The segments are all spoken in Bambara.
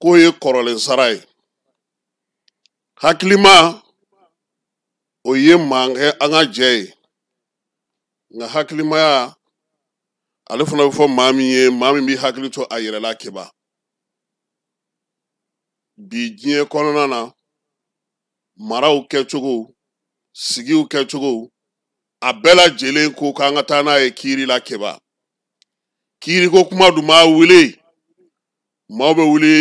ko ye kɔrɔlen sara ye hakilima o ye mankɛ an ka jɛ ye nka hakilimaya ale fana bɛ fɔ maa min ye maa min bɛ hakili to a yɛrɛla keba bi diɲɛ kɔnɔna na maraw kɛcogo sigiw kɛcogo a bɛɛ lajɛlen ko k'an ka taa n'a ye kiiri la keba kiiri ko kuma dun ma wuli maaw bɛ wuli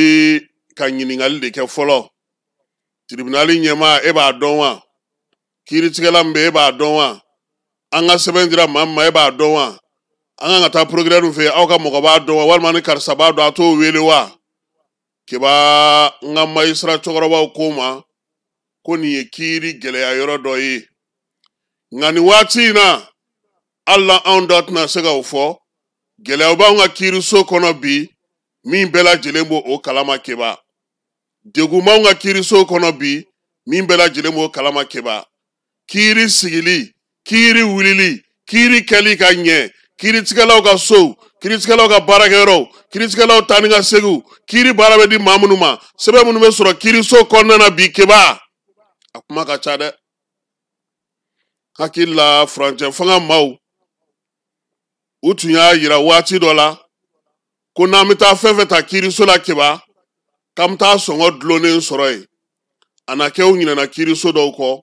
ka ɲininkali de kɛ fɔlɔ tribunali ɲɛmaa e b'a dɔn wa kiiritigɛla min bɛ e b'a dɔn wa an ka sɛbɛn dira maa min ma e b'a dɔn wa an kan ka taa procureur fɛ aw ka mɔgɔ b'a dɔn wa walima ni karisa b'a dɔn a t'o wele wa keba n ka magistrat cɛkɔrɔbaw ko ma ko nin ye kiiri gɛlɛya yɔrɔ dɔ ye nka nin waati in na hali na anw dɔ tɛna se ka o fɔ gɛlɛyaw b'anw ka kiiriso kɔnɔ bi min bɛɛ lajɛlen b'o o kalama keba degun b'anw ka kiiriso kɔnɔ bi min bɛɛ lajɛlen b'o kalama keba kiiri sigili kiiri wulili kiiri kɛli ka ɲɛ kiiritigɛlaw ka so kiiritigɛlaw ka baarakɛyɔrɔw kiiritigɛlaw taa ni ka seginw kiiri baara bɛ di maa minnu ma sɛbɛn minnu bɛ sɔrɔ kiiriso kɔnɔna na bi keba a kuma ka ca dɛ hakili la furancɛ fanga maaw u tun y'a yira waati dɔ la ko n'an bɛ taa fɛn fɛn ta kiiriso la keba k'an bɛ taa sɔngɔ dulonnen sɔrɔ yen a na kɛ u ɲinɛna kiiriso dɔw kɔ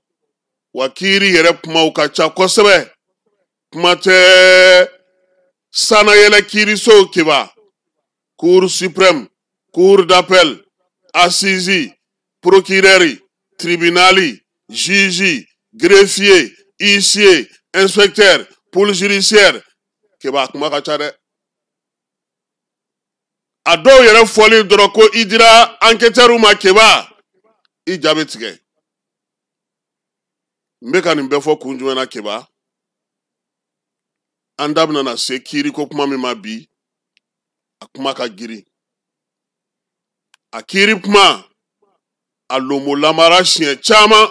wa kiiri yɛrɛ kumaw ka ca kosɛbɛ kuma tɛ sanayɛlɛ kiirisow keba cour suprême cour d'appel assise procureur tribunal juge greffier huissier inspecteur police judiciaire keba kuma ka ca dɛ a dɔw yɛrɛ fɔli dɔrɔn ko i dira enquêteur ma keba i ja bɛ tigɛ n bɛ ka nin bɛɛ fɔ kun jumɛn na keba an da bɛna na se kiiri ko kuma min ma bi a kuma ka girin a kiiri kuma a lomo lamara siɲɛ caman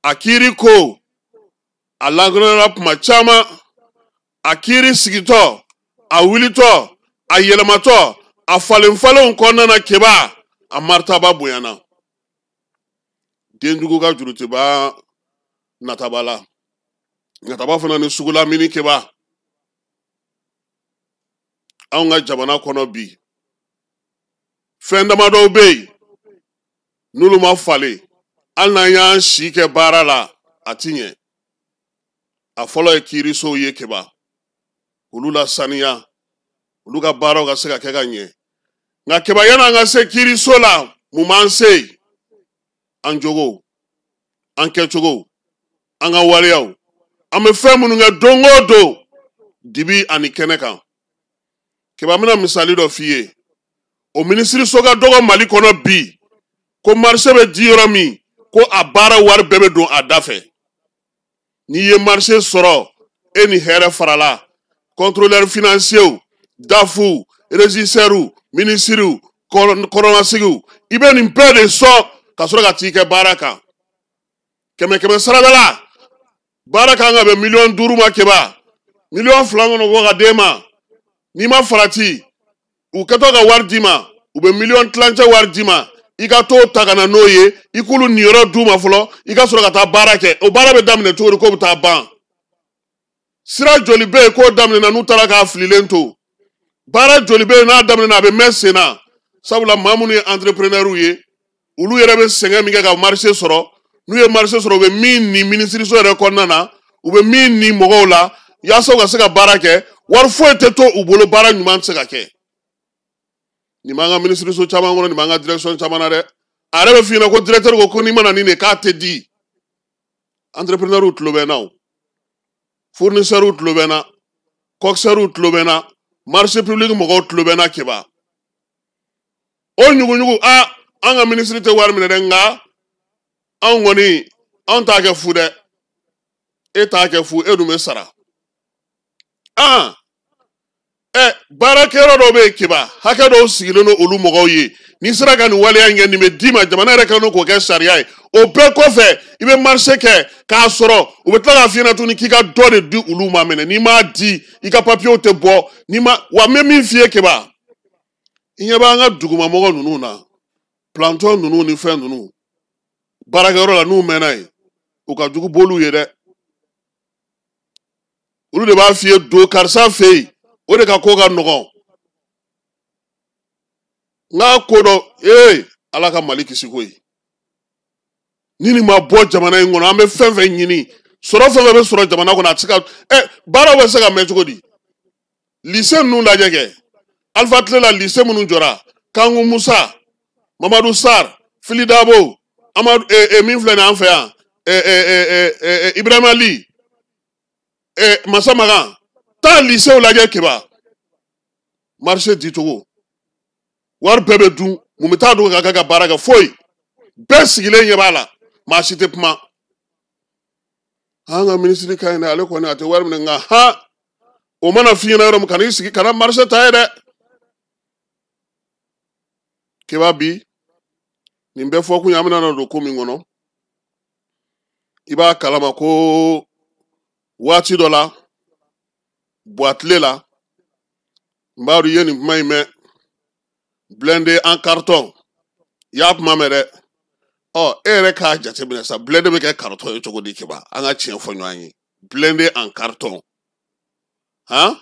a kiiri ko a lankolonya kuma caman a kiiri sigitɔ a wulitɔ a yɛlɛmatɔ a falenfalenw kɔnɔna na keba a maritaba bonyana denjugu ka jurutiba nataba la nataba fana ni sugula mini keba anw ka jamana kɔnɔ bi fɛn damadɔw bɛ yen n'olu ma falen hali n'an y'an si kɛ baara la a ti ɲɛ a fɔlɔ ye kiirisow ye keba olu la saniya olu ka baaraw ka se ka kɛ ka ɲɛ nka keba yan'an ka se kiiriso la mun b'an se an jogow an kɛcogow an ka waleyaw an bɛ fɛn minnu kɛ don o don dibi ani kɛnɛ kan keba bɛna misali dɔ f'i ye o minisiriso ka dɔgɔ mali kɔnɔ bi ko marché bɛ di yɔrɔ min ko a baara wari bɛɛ bɛ don a da fɛ n'i ye marché sɔrɔ e ni hɛrɛ farala contrôleur financier dafu régisseur ministre kɔrɔnasigiw i bɛ nin bɛɛ de sɔn ka sɔrɔ ka t'i kɛ baara kan kɛmɛ kɛmɛ sara dɔ la baara kan ka bɛn $5,000,000 ma keba $2,000,000 kɔnɔ bɔ ka d'e ma n'i ma farati u kɛtɔ ka wari d'i ma u bɛ $1,000,000 tilancɛ wari d'i ma i ka t'o ta ka na n'o ye i k'olu niyɔrɔ d'u ma fɔlɔ i ka sɔrɔ ka taa baara kɛ o baara bɛ daminɛ cogo di k'o bɛ taa ban sira joli bɛ yen k'o daminɛna n'u taara k'a fililen to baara joli bɛ yen n'a daminɛna a bɛ mɛn sen na sabula maa minnu ye entrepreneur ye olu yɛrɛ bɛ sɛgɛn min kɛ ka marché sɔrɔ n'u ye marché sɔrɔ u bɛ min ni minisiriso yɛrɛ kɔnɔna na u bɛ min ni mɔgɔw la yaasa u ka se ka baara kɛ wari foyi tɛ to u bolo baara ɲuman tɛ se ka kɛ nin b'an ka minisiriso caman kɔnɔ nin b'an ka direction caman na dɛ a yɛrɛ bɛ f'i ɲɛna ko directeur ko n'i mana nin de k'a tɛ di entrepreneur tulo bɛ n na o fournisseur tulo bɛ n na coxeur tulo bɛ n na marché public mɔgɔw tulo bɛ n na keba o ɲuguɲugu an ka ministre tɛ wari minɛ dɛ nka anw kɔni anw t'a kɛ fu dɛ e t'a kɛ fu e dun bɛ sara baarakɛyɔrɔ dɔw bɛ yen keba hakɛ dɔw sigilen don olu mɔgɔw ye n'i sera ka nin waleya in kɛ nin bɛ d'i ma jamana yɛrɛ kɛlen don k'o kɛ sariya ye o bɛɛ kɔfɛ i bɛ marché kɛ k'a sɔrɔ u bɛ tila k'a f'i ɲɛna tuguni k'i ka dɔ de di olu ma mɛnɛ n'i m'a di i ka papiyew tɛ bɔ n'i ma wa n bɛ min f'i ye keba Inya ba nga duguma mɔgɔ nunu na. Planton nunu ni fɛn nunu. Barakɛyɔrɔ la n'u mɛnna ye. U ka jugu bolu ye dɛ. Olu de b'a f'i ye don karisa fɛ yen. O de ka ko ka nɔgɔn. N'a ko dɔ Ala ka Mali kisi ko ye. Ni nin ma bɔ jamana in kɔnɔ an bɛ fɛn fɛn ɲini. Sɔrɔ fɛn fɛn bɛ sɔrɔ jamana kɔnɔ a tɛ se ka baaraw bɛ se ka mɛn cogo di? Lycée ninnu lajɛ kɛ. Alpha Tile la lycée minnu jɔra. Kanku Musa, Mamadou Sarr, Fili Dabo, Amadou min filɛ nin an fɛ yan. Ibrahima Ali, Massa Magan. Taa lycée lajɛ Keba. Marché dicogo. Wari bɛɛ bɛ dun. Mun bɛ taa dun ka kɛ ka baara kɛ foyi. Bɛɛ sigilen ɲɛ b'a la. Maa si tɛ kuma. An ka ministre ka ɲi dɛ ale kɔni a tɛ wari minɛ nka o mana f'i ɲɛna yɔrɔ min kan'i sigi kana marché ta ye dɛ. Keba bi nin bɛɛ fɔ kun ye an bɛna don ko min kɔnɔ i b'a kalama ko waati dɔ la Buwatile la n b'a dɔn i ye nin kuma in mɛn blindé en carton i y'a kuma mɛn dɛ. E yɛrɛ k'a jateminɛ sa blindé bɛ kɛ carton ye cogo di Keba an ka tiɲɛ fɔ ɲɔgɔn ye blindé en carton n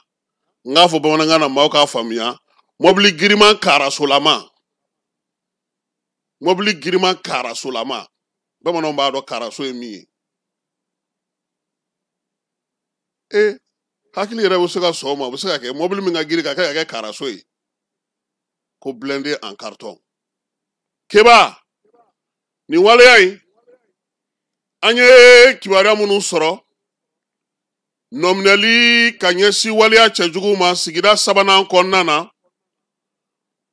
k'a fɔ bamanankan na maaw k'a faamuya mɔbili giriman kaarasolama mɔbili giriman kaarasolama bamananw b'a dɔn kaaraso ye min ye hakili yɛrɛ bɛ se ka sɔn o ma o bɛ se ka kɛ mɔbili min ka girin ka kɛ kaaraso ye ko blindé en carton Keba nin waleya in an ye kibaruya minnu sɔrɔ nɔminɛli ka ɲɛsin waleya cɛjugu ma sigida 3nan kɔnɔna na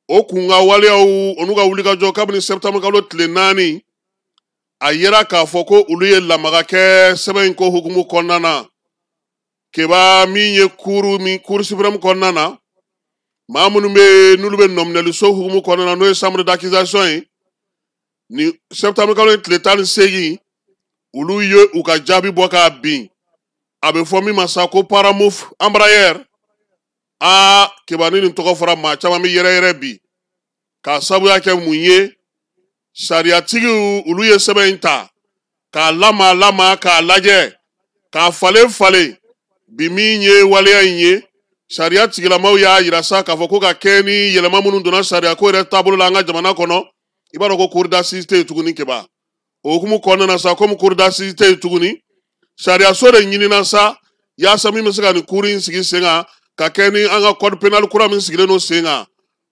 o kun ka waleyaw olu ka wulikajɔ kabini septembre kalo tile 4 a yera k'a fɔ ko olu ye lamaga kɛ sɛbɛn in ko hukumu kɔnɔna na Keba min ye cour suprême kɔnɔna na maa minnu bɛ n'olu bɛ nɔminɛliso hukumu kɔnɔna na n'o ye chambre d'accusation ye ni septembre kalo tile 18 olu ye u ka jaabi bɔ k'a bin a bɛ fɔ min ma sa ko paramouf embrayer Keba ni nin tɔgɔ fɔra maa caman bɛ yɛrɛyɛrɛ bi k'a sabuya kɛ mun ye sariyatigiw olu ye sɛbɛn in ta k'a lama k'a lajɛ k'a falen bi min ye waleya in ye sariya tigilamaw y'a yira sa k'a fɔ ko ka kɛ ni yɛlɛma minnu donna sariya ko yɛrɛ taabolo la an ka jamana kɔnɔ i b'a dɔn ko cour d'assises tɛ yen tuguni Keba o hukumu kɔnɔna na sa komi cour d'assises tɛ yen tuguni sariyaso de ɲinina sa yaasa min bɛ se ka nin cour in sigi sen kan ka kɛ ni an ka code pénal kura min sigilen don sen kan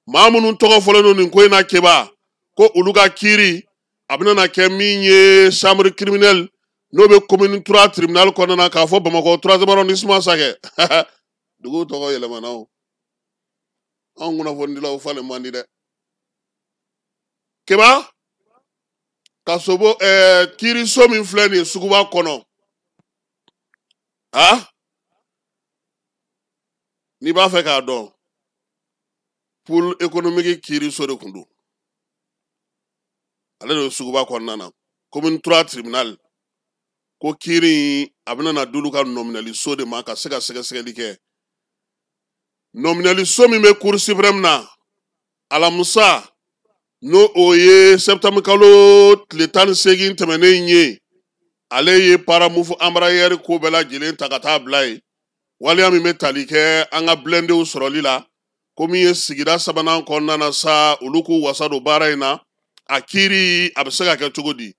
maa minnu tɔgɔ fɔlen don nin ko in na Keba ko olu ka kiiri a bɛna kɛ min ye chambre criminelle n'o bɛ commune 3 tribunal kɔnɔna na k'a fɔ Bamakɔ 3e arrondissement sakɛ dugu tɔgɔ yɛlɛmana o anw kunnafonidilaw falen man di dɛ Keba ka sobo kiiriso min filɛ nin ye suguba kɔnɔ n'i b'a fɛ k'a dɔn pôle économique kiiriso de kun don ale de suguba kɔnɔna na commune 3 tribunal ko kiiri a bɛna d'olu ka nɔminɛliso de ma ka se ka sɛgɛsɛgɛli kɛ nɔminɛliso min bɛ cour suprême na alamusa n'o o ye septembre kalo tile 18 tɛmɛnen ye ale ye paramouf embrayer ko bɛɛ lajɛlen ta ka taa bila ye waleya min bɛ tali kɛ an ka blindéw sɔrɔli la ko min ye sigida 3nan kɔnɔna na sa olu k'u wasa don baara in na a kiiri a bɛ se ka kɛ cogo di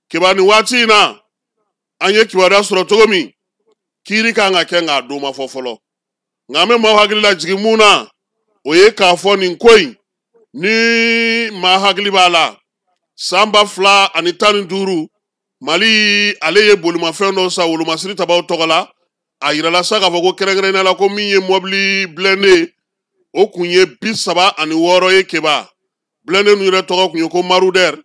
Keba nin waati in na an ye kibaruya sɔrɔ cogo min kiiri kan ka kɛ nka a don ma fɔ fɔlɔ nka an bɛ maaw hakili lajigin mun na o ye k'a fɔ nin ko in ni maa hakili b'a la san 2015 Mali ale ye bolimafɛn dɔ sa wolomasiri tabaw tɔgɔ la a yirala sa k'a fɔ ko kɛrɛnkɛrɛnnenya la ko min ye mɔbili blindé o kun ye 36 ye Keba blindé ninnu yɛrɛ tɔgɔ kun ye ko Marudɛr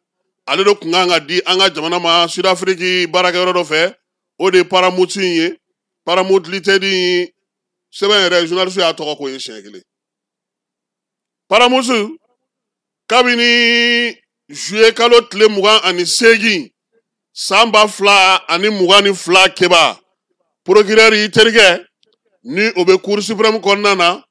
ale de kun kan ka di an ka jamana ma Sud-Afrique baarakɛyɔrɔ dɔ fɛ o de ye paramouf in ye paramouf limited sɛbɛn yɛrɛ journaliste y'a tɔgɔ ko ye siɲɛ kelen paramouf kabini juillet kalo tile 28 san 2022 Keba procureur yi terikɛ ni o bɛ cour suprême kɔnɔna na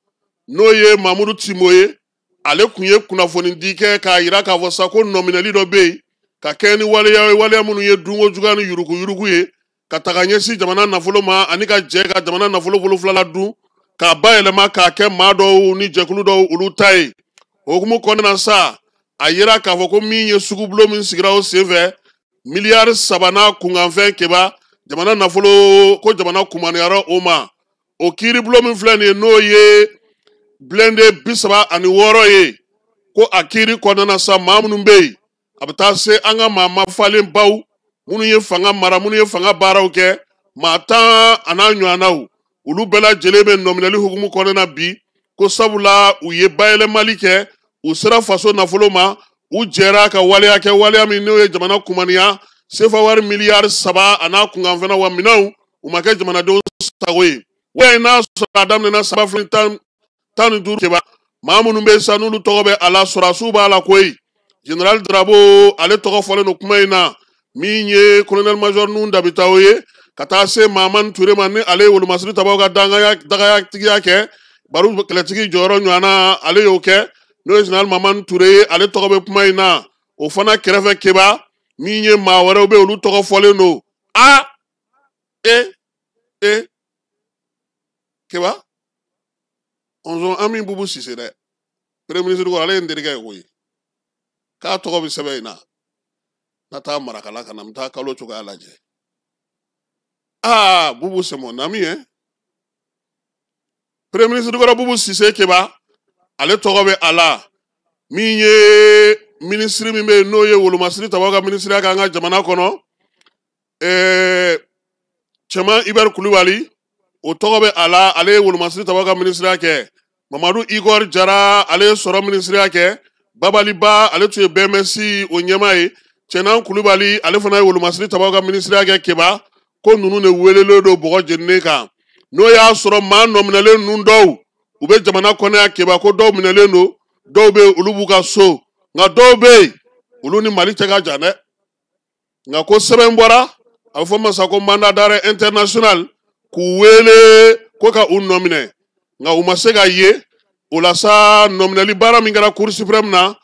n'o ye Mamudu Timo ye ale kun ye kunnafoni di kɛ k'a yira k'a fɔ sa ko nɔminɛli dɔ bɛ yen ka kɛ ni waleya minnu ye dunko juguya ni yuruku ye ka taga ɲɛsin jamana nafolo ma ani ka jɛ ka jamana nafolo wolonfila dun k'a bayɛlɛma k'a kɛ maa dɔw ni jɛkulu dɔw olu ta ye o hukumu kɔnɔna na sa a yira k'a fɔ ko min ye sugubulon min sigira o senfɛ miliyari 3 n'a kunkanfɛn kɛba jamana nafolo ko jamana kumaniyara o ma o kiiribulon min filɛ nin ye n'o ye blende 36 ye ko a kiiri kɔnɔna na sa maa minnu bɛ yen a bɛ taa se an ka maa mafalen baw minnu ye fanga mara minnu ye fanga baaraw kɛ maa 10 a n'a ɲɔgɔnnaw olu bɛɛ lajɛlen bɛ nɔminɛli hukumu kɔnɔna na bi ko sabula u ye bayɛlɛmali kɛ u sera faso nafolo ma u jɛra ka waleya kɛ waleya min n'o ye jamana kumaniya sefa wari miliyari 3 a n'a kunkanfɛnna wa minɛnw u ma kɛ jamanadenw sago ye waleya in n'a sɔrɔ a daminɛna 15 kɛba maa minnu bɛ sa n'olu tɔgɔ bɛ a la sɔrɔsiw b'a la koyi General Drabo ale tɔgɔ fɔlen don kuma in na min ye colonel major Nuhun Dabitaw ye ka taa se Mahamani Ture ma ni ale ye Wolomasiri Tabaw ka dagayatigiya kɛ Baru kɛlɛtigi jɔyɔrɔ ɲɔgɔnna ale y'o kɛ n'o ye General Mahamani Ture ye ale tɔgɔ bɛ kuma in na o fana kɛrɛfɛ kɛba min ye maa wɛrɛw bɛ olu tɔgɔ fɔlen don kɛba on ami Bubu Sise dɛ premier ministre ko ale ye n terikɛ ye koyi k'a tɔgɔ bɛ sɛbɛn in na taa marakala ka na n taa kalo cogoya lajɛ Bubu c'est mon ami hein premier ministre kɔrɔ Bubu Sise kɛba ale tɔgɔ bɛ a la min ye ministre min bɛ yen n'o ye Wolomasiri Tabaw ka ministre kan ka jamana kɔnɔ Cɛman Ibɛri Kulibali o tɔgɔ bɛ a la ale ye Wolomasiri Tabaw ka ministre kɛ Mamadu Igor Jara ale ye sɔrɔ ministre kɛ Babaliba ale tun ye BMS o ɲɛma ye Cɛnan Kulibali ale fana ye Wolomasiri Tabaw ka ministre kɛ kɛba ko ninnu de welelen don bɔgɔ jeninen kan n'o y'a sɔrɔ maa nɔminɛlen ninnu dɔw u bɛ jamana kɔnɔya kɛba ko dɔw minɛlen don dɔw bɛ olu b'u ka so nka dɔw bɛ yen olu ni Mali cɛ ka jan dɛ nka ko sɛbɛn bɔra a bɛ fɔ ma sa ko mandat d'arrêt international k'u wele ko ka u nɔminɛ nka u ma se ka ye o la sa nɔminɛli baara min kɛra Cour suprême na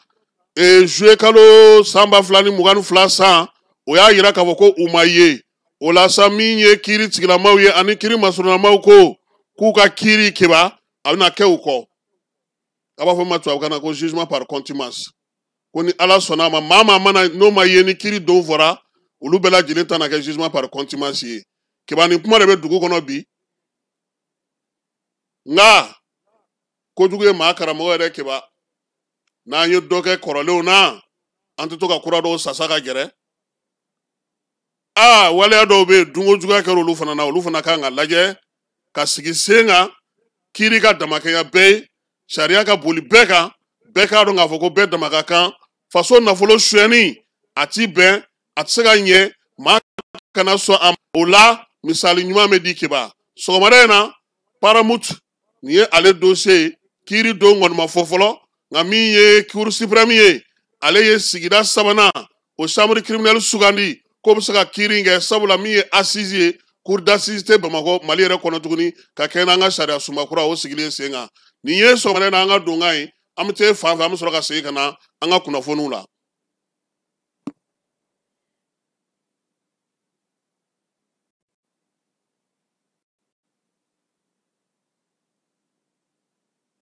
juillet kalo san 2022 san o y'a yira k'a fɔ ko u ma ye o la sa min ye kiiri tigilamaw ye ani kiiri masurunamaw ko k'u ka kiiri kɛba a bɛna kɛ u kɔ a b'a fɔ ma tubabukan na ko jugement par contumace ko ni Ala sɔnna a ma maa mana n'o ma ye ni kiiri don fɔra olu bɛɛ lajɛlen ta na kɛ jugement par contumace ye kɛba ni kuma de bɛ dugu kɔnɔ bi nka kojugu ye maa karamɔgɔ yɛrɛ kɛba n'an ye dɔ kɛ kɔrɔlenw na an tɛ to ka kura dɔw sasa ka gɛrɛ waleya dɔw bɛ yen dunko juguya kɛra olu fana na olu fana kan ka lajɛ ka sigi sen kan kiiri ka damakɛnya bɛɛ ye sariya ka boli bɛɛ kan bɛɛ k'a dɔn k'a fɔ ko bɛɛ dama ka kan faso nafolo suyɛnni a ti bɛn a tɛ se ka ɲɛ maa kana sɔn a ma o la misali ɲuman bɛ di kɛba sɔgɔmada in na Paramount nin ye ale dossier ye kiiri don kɔni ma fɔ fɔlɔ nka min ye Cour suprême ye ale ye sigida 3nan o chambre criminelle sugandi ko bɛ se ka kiiri in kɛ sabula min ye assise ye cour d'assise tɛ Bamakɔ Mali yɛrɛ kɔnɔ tuguni ka kɛ n'an ka sariya sunba kura o sigilen sen kan nin ye sɔgɔmada in na an ka donkan ye an bɛ taa fan fɛ an bɛ sɔrɔ ka segin ka na an ka kunnafoniw la